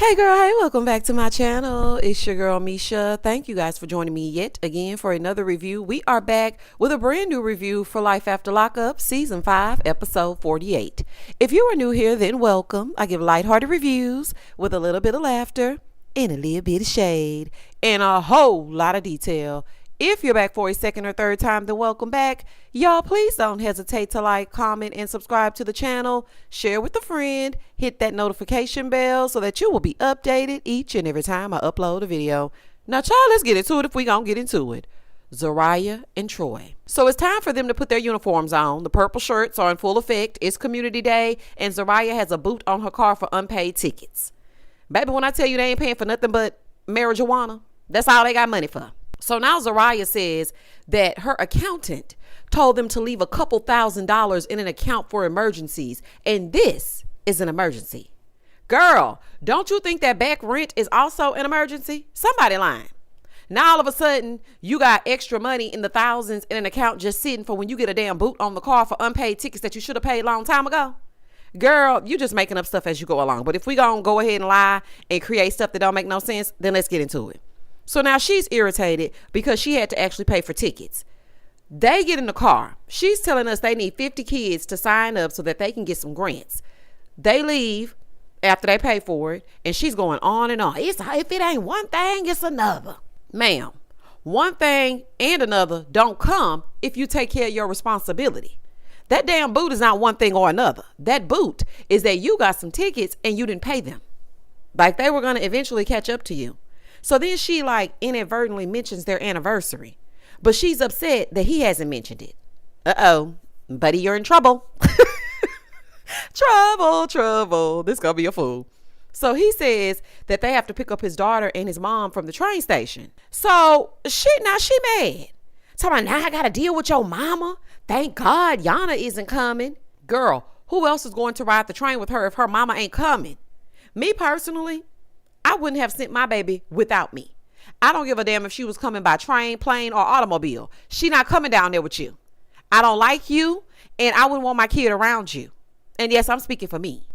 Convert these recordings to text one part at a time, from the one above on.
Hey girl, hey, welcome back to my channel. It's your girl Misha. Thank you guys for joining me yet again for another review. We are back with a brand new review for Life After Lockup Season 5, Episode 48. If you are new here, then welcome. I give lighthearted reviews with a little bit of laughter and a little bit of shade and a whole lot of detail. If you're back for a second or third time, then welcome back. Y'all, please don't hesitate to like, comment, and subscribe to the channel. Share with a friend. Hit that notification bell so that you will be updated each and every time I upload a video. Now, child, let's get into it if we gonna get into it. Zeriuah and Troy. So it's time for them to put their uniforms on. The purple shirts are in full effect. It's community day, and Zeriuah has a boot on her car for unpaid tickets. Baby, when I tell you they ain't paying for nothing but marijuana, that's all they got money for. So now Zeriuah says that her accountant told them to leave a couple $1,000s in an account for emergencies. And this is an emergency. Girl, don't you think that back rent is also an emergency? Somebody lying. Now all of a sudden you got extra money in the thousands in an account just sitting for when you get a damn boot on the car for unpaid tickets that you should have paid a long time ago. Girl, you just making up stuff as you go along. But if we gonna go ahead and lie and create stuff that don't make no sense, then let's get into it. So now she's irritated because she had to actually pay for tickets. They get in the car. She's telling us they need 50 kids to sign up so that they can get some grants. They leave after they pay for it, and she's going on and on. If it ain't one thing, it's another. Ma'am, one thing and another don't come if you take care of your responsibility. That damn boot is not one thing or another. That boot is that you got some tickets and you didn't pay them. Like they were going to eventually catch up to you. So then she like inadvertently mentions their anniversary, but she's upset that he hasn't mentioned it. Uh-oh, buddy, you're in trouble. Trouble. This gonna be a fool. So he says that they have to pick up his daughter and his mom from the train station. So she mad. So now I gotta deal with your mama. Thank God Yana isn't coming. Girl, who else is going to ride the train with her if her mama ain't coming? Me personally, I wouldn't have sent my baby without me. I don't give a damn if she was coming by train, plane, or automobile. She not coming down there with you. I don't like you, and I wouldn't want my kid around you. And yes, I'm speaking for me.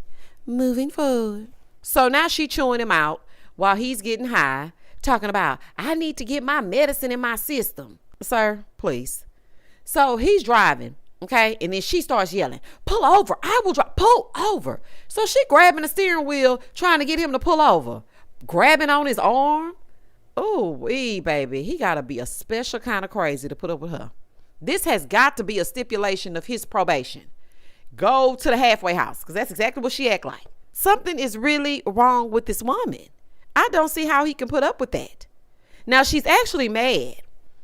Moving forward. So now she chewing him out while he's getting high, talking about, I need to get my medicine in my system. Sir, please. So he's driving, okay? And then she starts yelling, pull over. I will drive. Pull over. So she grabbing the steering wheel, trying to get him to pull over. Grabbing on his arm. Oh, wee, baby. He got to be a special kind of crazy to put up with her. This has got to be a stipulation of his probation. Go to the halfway house, because that's exactly what she act like. Something is really wrong with this woman. I don't see how he can put up with that. Now, she's actually mad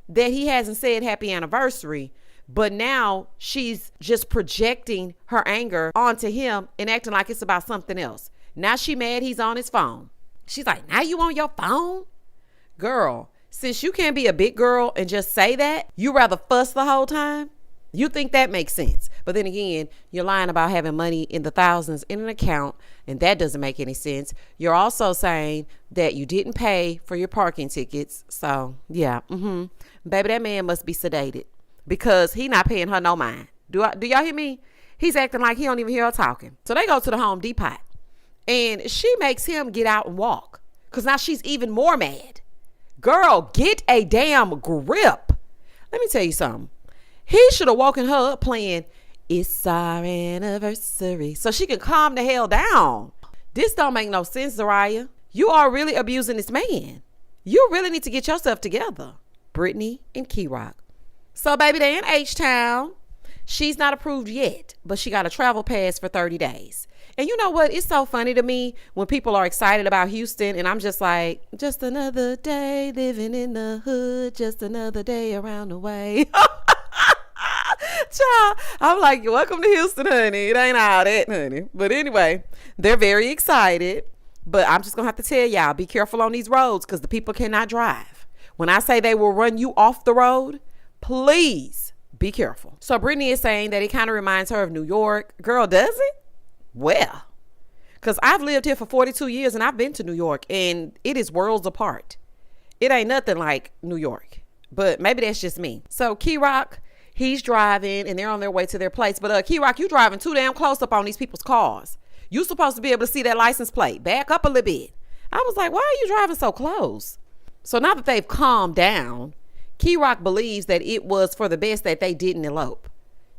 that he hasn't said happy anniversary, but now she's just projecting her anger onto him and acting like it's about something else. Now she mad he's on his phone. She's like, now you on your phone? Girl, since you can't be a big girl and just say that, you rather fuss the whole time? You think that makes sense. But then again, you're lying about having money in the thousands in an account, and that doesn't make any sense. You're also saying that you didn't pay for your parking tickets. So, yeah, baby, that man must be sedated because he not paying her no mind. Do y'all hear me? He's acting like he don't even hear her talking. So they go to the Home Depot. And she makes him get out and walk because now she's even more mad. Girl, get a damn grip. Let me tell you something. He should have woken her up playing It's Our Anniversary so she can calm the hell down. This don't make no sense, Zeriuah. You are really abusing this man. You really need to get yourself together. Brittany and Keyrock. So, baby, they in H-Town. She's not approved yet, but she got a travel pass for 30 days. And you know what? It's so funny to me when people are excited about Houston and I'm just like, just another day living in the hood, just another day around the way. Child, I'm like, welcome to Houston, honey. It ain't all that, honey. But anyway, they're very excited. But I'm just going to have to tell y'all, be careful on these roads because the people cannot drive. When I say they will run you off the road, please be careful. So Brittany is saying that it kind of reminds her of New York. Girl, does it? Well, because I've lived here for 42 years and I've been to New York and it is worlds apart. It ain't nothing like New York, but maybe that's just me. So Keyrock, he's driving and they're on their way to their place. But Keyrock, you driving too damn close up on these people's cars. You supposed to be able to see that license plate. Back up a little bit. I was like, why are you driving so close? So now that they've calmed down, Keyrock believes that it was for the best that they didn't elope.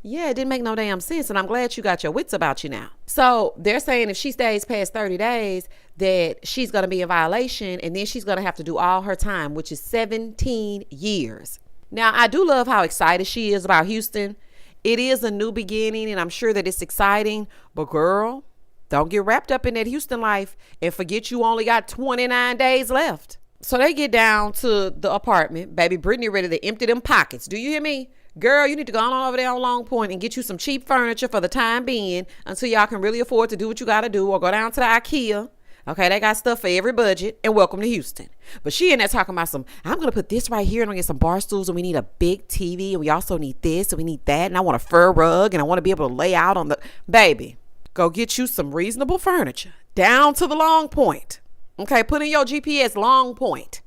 Yeah, it didn't make no damn sense, and I'm glad you got your wits about you now. So they're saying if she stays past 30 days, that she's going to be in violation, and then she's going to have to do all her time, which is 17 years. Now, I do love how excited she is about Houston. It is a new beginning, and I'm sure that it's exciting, but girl, don't get wrapped up in that Houston life and forget you only got 29 days left. So they get down to the apartment. Baby Brittany ready to empty them pockets. Do you hear me? Girl, you need to go on over there on Long Point and get you some cheap furniture for the time being until y'all can really afford to do what you got to do, or go down to the IKEA. Okay, they got stuff for every budget, and welcome to Houston. But she in there talking about I'm going to put this right here, and I'm going to get some bar stools, and we need a big TV, and we also need this, and we need that, and I want a fur rug, and I want to be able to lay out on the... Baby, go get you some reasonable furniture down to the Long Point. Okay, put in your GPS Long Point.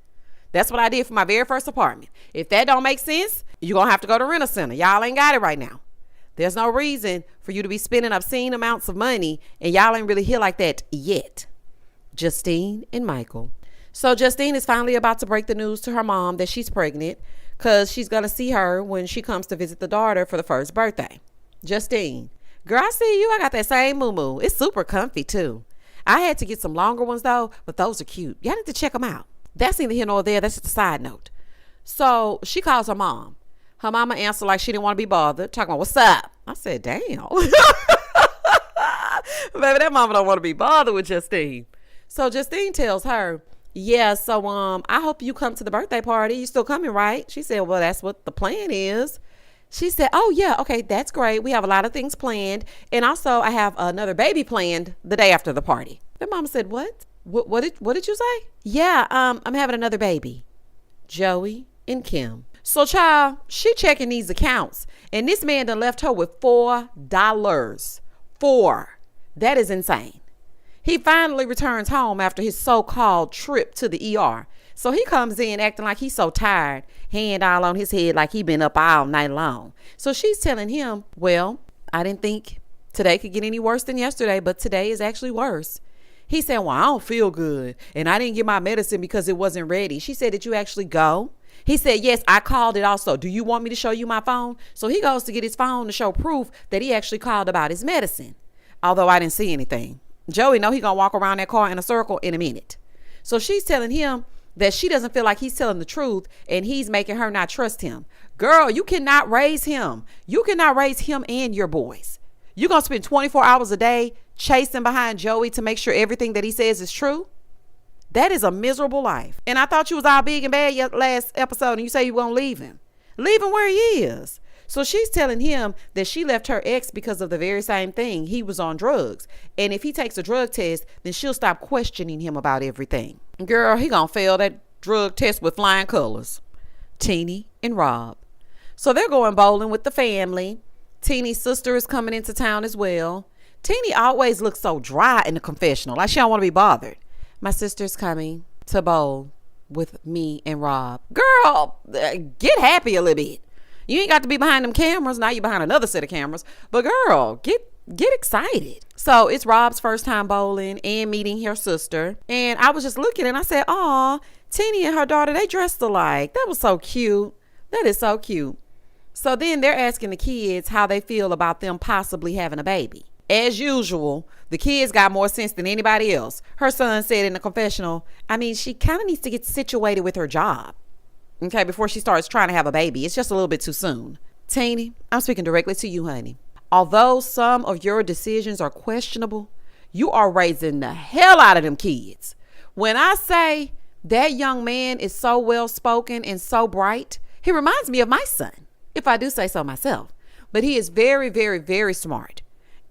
That's what I did for my very first apartment. If that don't make sense, you're going to have to go to Rent-A-Center. Y'all ain't got it right now. There's no reason for you to be spending obscene amounts of money, and y'all ain't really here like that yet. Justine and Michael. So Justine is finally about to break the news to her mom that she's pregnant, because she's going to see her when she comes to visit the daughter for the first birthday. Justine, girl, I see you. I got that same moo-moo. It's super comfy too. I had to get some longer ones though, but those are cute. Y'all need to check them out. That's neither here nor there. That's just a side note. So she calls her mom. Her mama answered like she didn't want to be bothered, talking about, what's up? I said, damn. Baby, that mama don't want to be bothered with Justine. So Justine tells her, yeah, so I hope you come to the birthday party. You still coming, right? She said, well, that's what the plan is. She said, oh, yeah, okay, that's great. We have a lot of things planned. And also, I have another baby planned the day after the party. The mama said, what? What did you say? Yeah, I'm having another baby. Joey and Kim. So, child, she checking these accounts. And this man done left her with $4. $4. That is insane. He finally returns home after his so-called trip to the ER. So he comes in acting like he's so tired, hand all on his head like he been up all night long. So she's telling him, well, I didn't think today could get any worse than yesterday, but today is actually worse. He said, well, I don't feel good, and I didn't get my medicine because it wasn't ready. She said, did you actually go? He said, yes, I called it also. Do you want me to show you my phone? So he goes to get his phone to show proof that he actually called about his medicine, although I didn't see anything. Joey know he gonna walk around that car in a circle in a minute. So she's telling him that she doesn't feel like he's telling the truth, and he's making her not trust him. Girl, you cannot raise him. You cannot raise him and your boys. You're going to spend 24 hours a day chasing behind Joey to make sure everything that he says is true? That is a miserable life. And I thought you was all big and bad last episode, and you say you won't leave him. Leave him where he is. So she's telling him that she left her ex because of the very same thing. He was on drugs. And if he takes a drug test, then she'll stop questioning him about everything. Girl, he gonna fail that drug test with flying colors. Teeny and Rob. So they're going bowling with the family. Teeny's sister is coming into town as well. Teeny always looks so dry in the confessional, like she don't want to be bothered. My sister's coming to bowl with me and Rob. Girl, get happy a little bit. You ain't got to be behind them cameras. Now you're behind another set of cameras. But girl, get excited. So it's Rob's first time bowling and meeting her sister. And I was just looking and I said, aw, Teeny and her daughter, they dressed alike. That was so cute. That is so cute. So then they're asking the kids how they feel about them possibly having a baby. As usual, the kids got more sense than anybody else. Her son said in the confessional, I mean, she kind of needs to get situated with her job. Okay, before she starts trying to have a baby. It's just a little bit too soon. Teeny, I'm speaking directly to you, honey. Although some of your decisions are questionable, you are raising the hell out of them kids. When I say that young man is so well-spoken and so bright, he reminds me of my son, if I do say so myself. But he is very, very, very smart.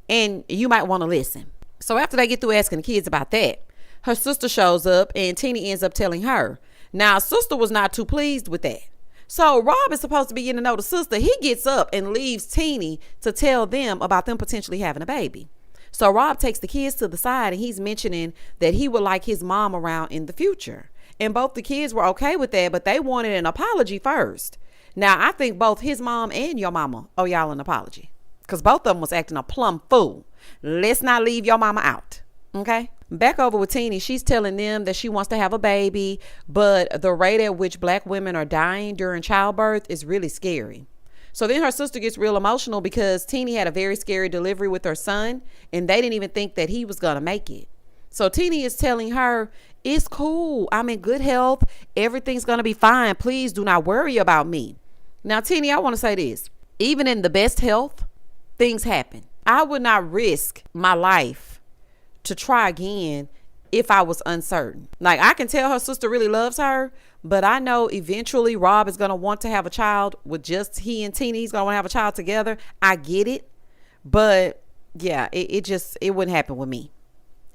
And you might want to listen. So after they get through asking the kids about that, her sister shows up and Teeny ends up telling her. Now, sister was not too pleased with that. So Rob is supposed to be getting to know the sister. He gets up and leaves Teeny to tell them about them potentially having a baby. So Rob takes the kids to the side and he's mentioning that he would like his mom around in the future. And both the kids were okay with that, but they wanted an apology first. Now, I think both his mom and your mama owe y'all an apology because both of them was acting a plumb fool. Let's not leave your mama out. Okay. Back over with Teenie, she's telling them that she wants to have a baby, but the rate at which black women are dying during childbirth is really scary. So then her sister gets real emotional because Teenie had a very scary delivery with her son, and they didn't even think that he was going to make it. So Teenie is telling her, it's cool. I'm in good health. Everything's going to be fine. Please do not worry about me. Now, Teenie, I want to say this. Even in the best health, things happen. I would not risk my life to try again if I was uncertain. Like, I can tell her sister really loves her, but I know eventually Rob is going to want to have a child with just he and Teenie. He's going to want to have a child together. I get it. But yeah, it wouldn't happen with me,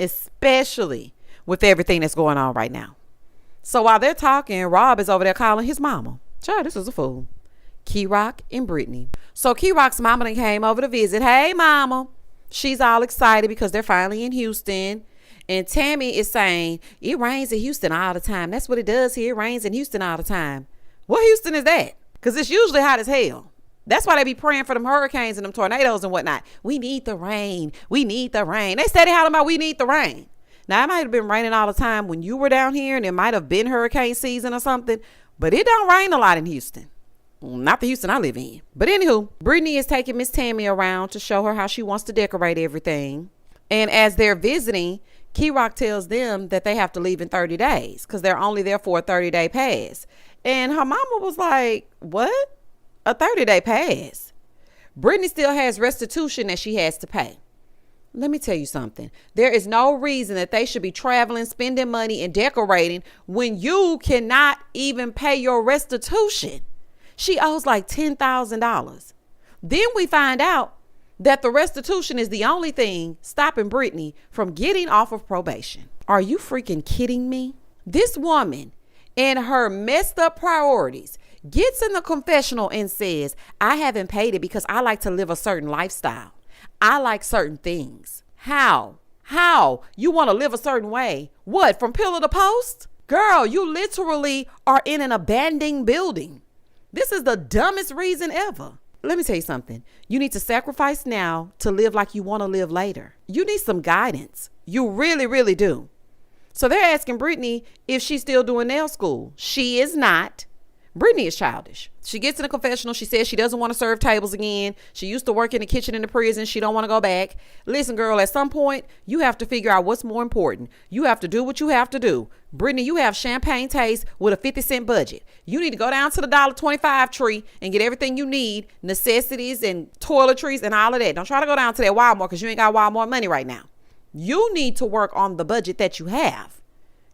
especially with everything that's going on right now. So while they're talking, Rob is over there calling his mama. Child, this is a fool. Keyrock and Brittany. So Keyrock's mama then came over to visit. Hey, mama. She's all excited because they're finally in Houston. And Tammy is saying, it rains in Houston all the time. That's what it does here. It rains in Houston all the time. What Houston is that? Because it's usually hot as hell. That's why they be praying for them hurricanes and them tornadoes and whatnot. We need the rain. We need the rain. They steady hollering about we need the rain. Now, it might have been raining all the time when you were down here, and it might have been hurricane season or something, but it don't rain a lot in Houston. Not the Houston I live in. But anywho, Brittany is taking Miss Tammy around to show her how she wants to decorate everything. And as they're visiting, Keyrock tells them that they have to leave in 30 days because they're only there for a 30-day pass. And her mama was like, what? A 30-day pass? Brittany still has restitution that she has to pay. Let me tell you something. There is no reason that they should be traveling, spending money, and decorating when you cannot even pay your restitution. She owes like $10,000. Then we find out that the restitution is the only thing stopping Brittany from getting off of probation. Are you freaking kidding me? This woman and her messed up priorities gets in the confessional and says, I haven't paid it because I like to live a certain lifestyle. I like certain things. How? You want to live a certain way? What, from pillar to post? Girl, you literally are in an abandoned building. This is the dumbest reason ever. Let me tell you something. You need to sacrifice now to live like you want to live later. You need some guidance. You really, really do. So they're asking Brittany if she's still doing nail school. She is not. Brittany is childish. She gets in a confessional. She says she doesn't want to serve tables again. She used to work in the kitchen in the prison. She don't want to go back. Listen, girl, at some point, you have to figure out what's more important. You have to do what you have to do. Brittany, you have champagne taste with a 50-cent budget. You need to go down to the $1.25 tree and get everything you need, necessities and toiletries and all of that. Don't try to go down to that Walmart because you ain't got Walmart money right now. You need to work on the budget that you have.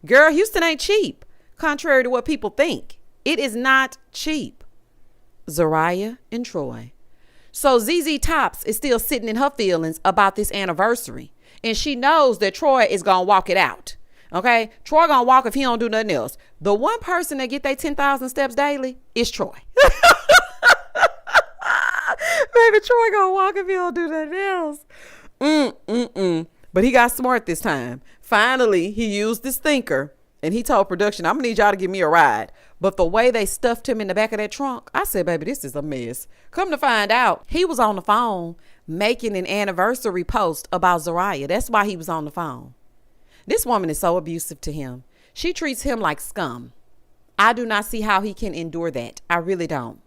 Girl, Houston ain't cheap, contrary to what people think. It is not cheap. Zeriuah and Troy. So ZZ Tops is still sitting in her feelings about this anniversary. And she knows that Troy is going to walk it out. Okay? Troy going to walk if he don't do nothing else. The one person that get their 10,000 steps daily is Troy. Baby, Troy going to walk if he don't do nothing else. But he got smart this time. Finally, he used this thinker. And he told production, I'm going to need y'all to give me a ride. But the way they stuffed him in the back of that trunk, I said, baby, this is a mess. Come to find out, he was on the phone making an anniversary post about Zeriuah. That's why he was on the phone. This woman is so abusive to him. She treats him like scum. I do not see how he can endure that. I really don't.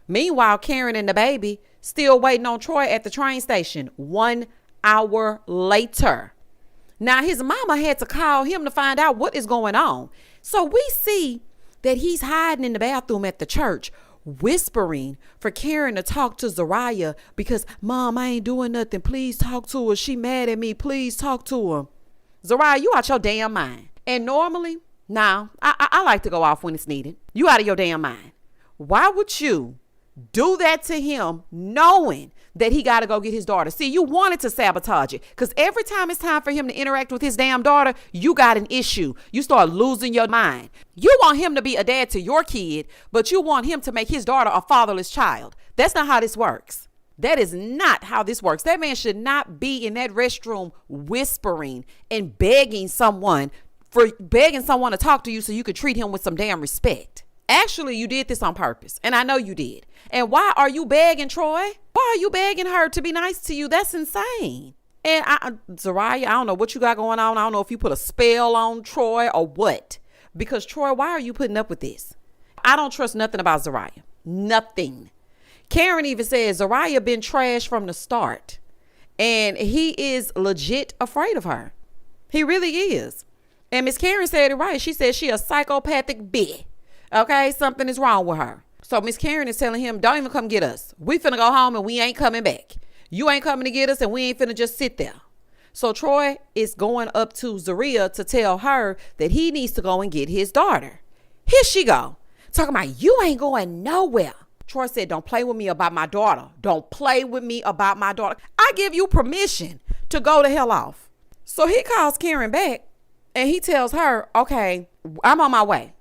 Meanwhile, Karen and the baby still waiting on Troy at the train station 1 hour later. Now, his mama had to call him to find out what is going on. So we see that he's hiding in the bathroom at the church, whispering for Karen to talk to Zeriuah because, Mom, I ain't doing nothing. Please talk to her. She mad at me. Please talk to her. Zeriuah, you out your damn mind. And normally, I like to go off when it's needed. You out of your damn mind. Why would you do that to him knowing that he got to go get his daughter? See, you wanted to sabotage it because every time it's time for him to interact with his damn daughter, you got an issue. You start losing your mind. You want him to be a dad to your kid, but you want him to make his daughter a fatherless child. That's not how this works. That is not how this works. That man should not be in that restroom whispering and begging someone to talk to you so you could treat him with some damn respect. Actually, you did this on purpose, and I know you did. And why are you begging Troy? Why are you begging her to be nice to you? That's insane. And Zeriuah, I don't know what you got going on. I don't know if you put a spell on Troy or what. Because Troy, why are you putting up with this? I don't trust nothing about Zeriuah. Nothing. Karen even says Zeriuah been trashed from the start. And he is legit afraid of her. He really is. And Miss Karen said it right. She said she a psychopathic bitch. Okay, something is wrong with her. So Miss Karen is telling him, don't even come get us. We finna go home and we ain't coming back. You ain't coming to get us and we ain't finna just sit there. So Troy is going up to Zeriuah to tell her that he needs to go and get his daughter. Here she go. Talking about, you ain't going nowhere. Troy said, don't play with me about my daughter. Don't play with me about my daughter. I give you permission to go the hell off. So he calls Karen back and he tells her, okay, I'm on my way.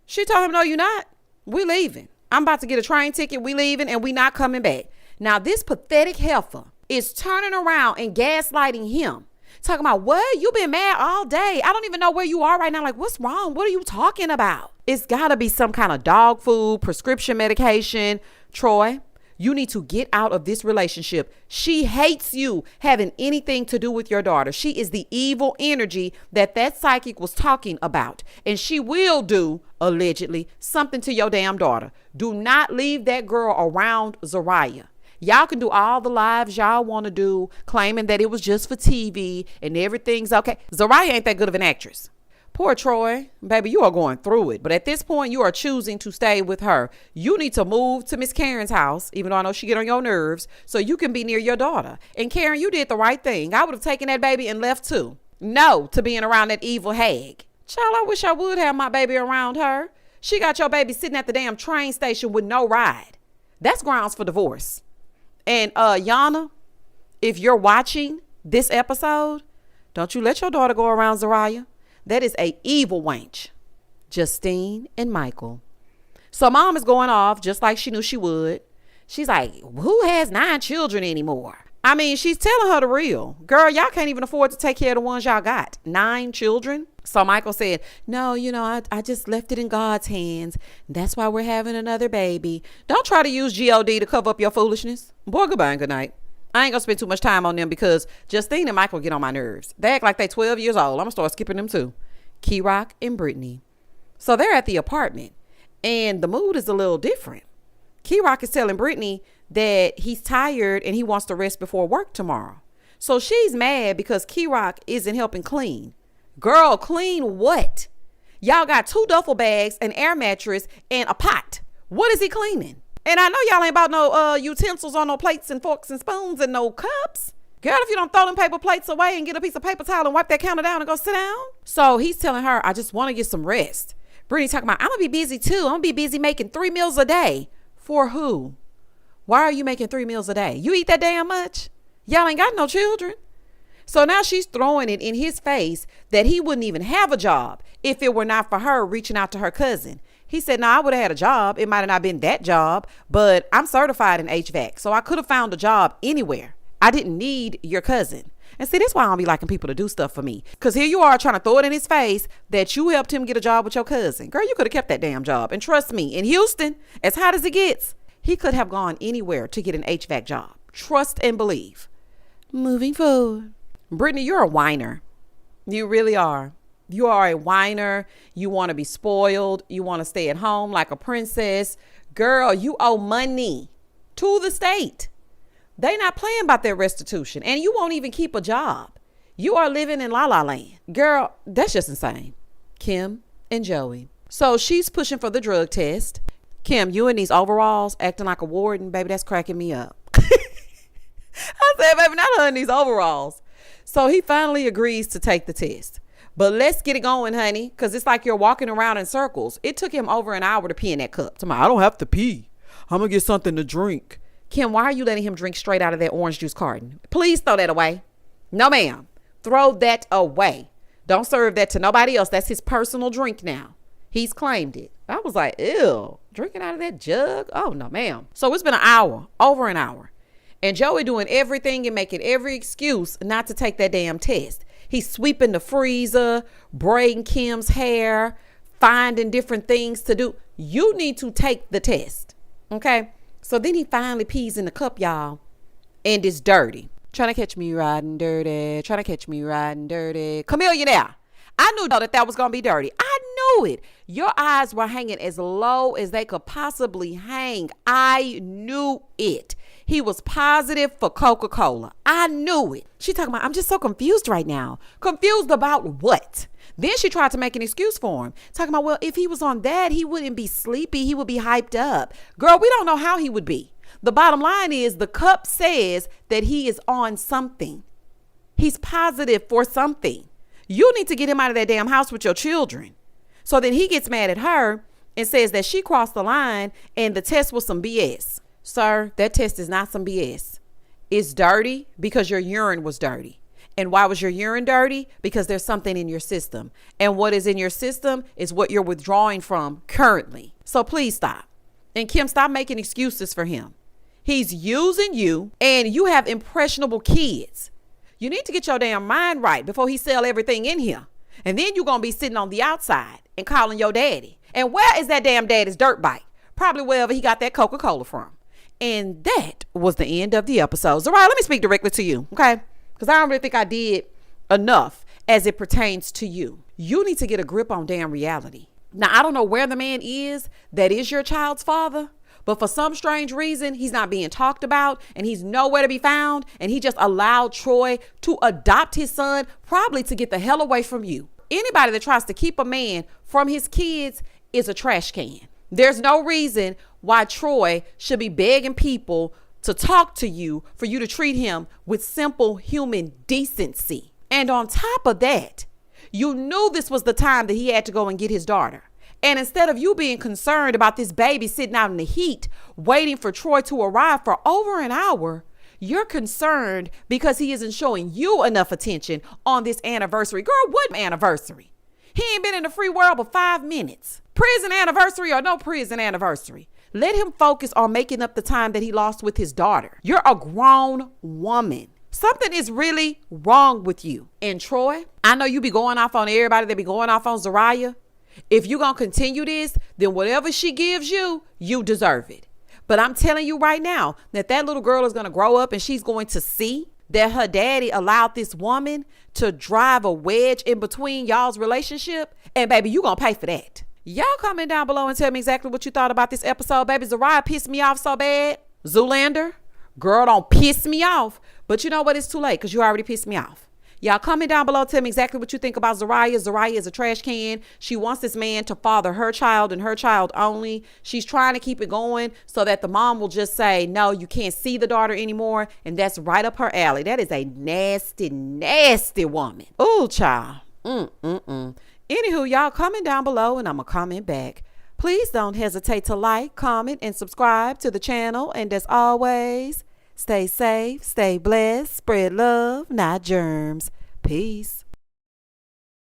She told him, no, you're not. We leaving. I'm about to get a train ticket. We leaving and we not coming back. Now this pathetic heifer is turning around and gaslighting him. Talking about, what? You been mad all day. I don't even know where you are right now. Like, what's wrong? What are you talking about? It's got to be some kind of dog food, prescription medication. Troy, you need to get out of this relationship. She hates you having anything to do with your daughter. She is the evil energy that psychic was talking about. And she will do, allegedly, something to your damn daughter. Do not leave that girl around Zeriuah. Y'all can do all the lives y'all want to do, claiming that it was just for TV and everything's okay. Zeriuah ain't that good of an actress. Poor Troy, baby, you are going through it. But at this point, you are choosing to stay with her. You need to move to Miss Karen's house, even though I know she get on your nerves, so you can be near your daughter. And Karen, you did the right thing. I would have taken that baby and left too. No to being around that evil hag. Child, I wish I would have my baby around her. She got your baby sitting at the damn train station with no ride. That's grounds for divorce. And Yana, if you're watching this episode, don't you let your daughter go around Zeriuah. That is a evil wench. Justine and Michael. So mom is going off just like she knew she would. She's like, who has 9 children anymore? I mean, she's telling her the real. Girl, y'all can't even afford to take care of the ones y'all got. 9 children. So Michael said, no, I just left it in God's hands. That's why we're having another baby. Don't try to use God to cover up your foolishness. Boy, goodbye and good night. I ain't gonna spend too much time on them because Justine and Michael get on my nerves. They act like they 12 years old. I'm gonna start skipping them too. Keyrock and Brittany. So they're at the apartment and the mood is a little different. Keyrock is telling Brittany that he's tired and he wants to rest before work tomorrow. So she's mad because Keyrock isn't helping clean. Girl, clean what? Y'all got 2 duffel bags, an air mattress, and a pot. What is he cleaning? And I know y'all ain't about no utensils on no plates and forks and spoons and no cups. Girl, if you don't throw them paper plates away and get a piece of paper towel and wipe that counter down and go sit down. So he's telling her, I just want to get some rest. Brittany talking about, I'm going to be busy too. I'm going to be busy making 3 meals a day. For who? Why are you making 3 meals a day? You eat that damn much? Y'all ain't got no children. So now she's throwing it in his face that he wouldn't even have a job if it were not for her reaching out to her cousin. He said, no, I would have had a job. It might have not been that job, but I'm certified in HVAC. So I could have found a job anywhere. I didn't need your cousin. And see, that's why I don't be liking people to do stuff for me. Because here you are trying to throw it in his face that you helped him get a job with your cousin. Girl, you could have kept that damn job. And trust me, in Houston, as hot as it gets, he could have gone anywhere to get an HVAC job. Trust and believe. Moving forward. Brittany, you're a whiner. You really are. You are a whiner. You want to be spoiled. You want to stay at home like a princess. Girl, you owe money to the state. They not playing about their restitution. And you won't even keep a job. You are living in la la land. Girl, that's just insane. Kim and Joey. So she's pushing for the drug test. Kim, you in these overalls acting like a warden, baby, that's cracking me up. I said, baby, not her in these overalls. So he finally agrees to take the test. But let's get it going, honey, because it's like you're walking around in circles. It took him over an hour to pee in that cup. I don't have to pee. I'm going to get something to drink. Kim, why are you letting him drink straight out of that orange juice carton? Please throw that away. No, ma'am. Throw that away. Don't serve that to nobody else. That's his personal drink now. He's claimed it. I was like, ew, drinking out of that jug? Oh, no, ma'am. So it's been an hour, over an hour. And Joey doing everything and making every excuse not to take that damn test. He's sweeping the freezer, braiding Kim's hair, finding different things to do. You need to take the test. Okay. So then he finally pees in the cup, y'all, and it's dirty. Trying to catch me riding dirty. Trying to catch me riding dirty. Chameleonaire. I knew that was going to be dirty. I knew it. Your eyes were hanging as low as they could possibly hang. I knew it. He was positive for Coca-Cola. I knew it. She talking about, I'm just so confused right now. Confused about what? Then she tried to make an excuse for him. Talking about, well, if he was on that, he wouldn't be sleepy. He would be hyped up. Girl, we don't know how he would be. The bottom line is the cup says that he is on something. He's positive for something. You need to get him out of that damn house with your children. So then he gets mad at her and says that she crossed the line and the test was some BS. Sir, that test is not some BS. It's dirty because your urine was dirty. And why was your urine dirty? Because there's something in your system. And what is in your system is what you're withdrawing from currently. So please stop. And Kim, stop making excuses for him. He's using you and you have impressionable kids. You need to get your damn mind right before he sell everything in here. And then you're going to be sitting on the outside and calling your daddy. And where is that damn daddy's dirt bike? Probably wherever he got that Coca-Cola from. And that was the end of the episode. Zeriuah, let me speak directly to you, okay? Because I don't really think I did enough as it pertains to you. You need to get a grip on damn reality. Now, I don't know where the man is that is your child's father, but for some strange reason, he's not being talked about and he's nowhere to be found. And he just allowed Troy to adopt his son, probably to get the hell away from you. Anybody that tries to keep a man from his kids is a trash can. There's no reason why Troy should be begging people to talk to you for you to treat him with simple human decency. And on top of that, you knew this was the time that he had to go and get his daughter. And instead of you being concerned about this baby sitting out in the heat, waiting for Troy to arrive for over an hour, you're concerned because he isn't showing you enough attention on this anniversary. Girl, what anniversary? He ain't been in the free world but 5 minutes. Prison anniversary or no prison anniversary. Let him focus on making up the time that he lost with his daughter. You're a grown woman. Something is really wrong with you. And Troy, I know you be going off on everybody that be going off on Zeriuah. If you're going to continue this, then whatever she gives you, you deserve it. But I'm telling you right now that that little girl is going to grow up and she's going to see that her daddy allowed this woman to drive a wedge in between y'all's relationship. And baby, you going to pay for that. Y'all comment down below and tell me exactly what you thought about this episode. Baby, Zeriuah pissed me off so bad. Zoolander, girl, don't piss me off. But you know what? It's too late because you already pissed me off. Y'all comment down below. Tell me exactly what you think about Zeriuah. Zeriuah is a trash can. She wants this man to father her child and her child only. She's trying to keep it going so that the mom will just say, no, you can't see the daughter anymore. And that's right up her alley. That is a nasty, nasty woman. Ooh, child. Anywho, y'all comment down below and I'm going to comment back. Please don't hesitate to like, comment, and subscribe to the channel. And as always, stay safe, stay blessed, spread love, not germs. Peace.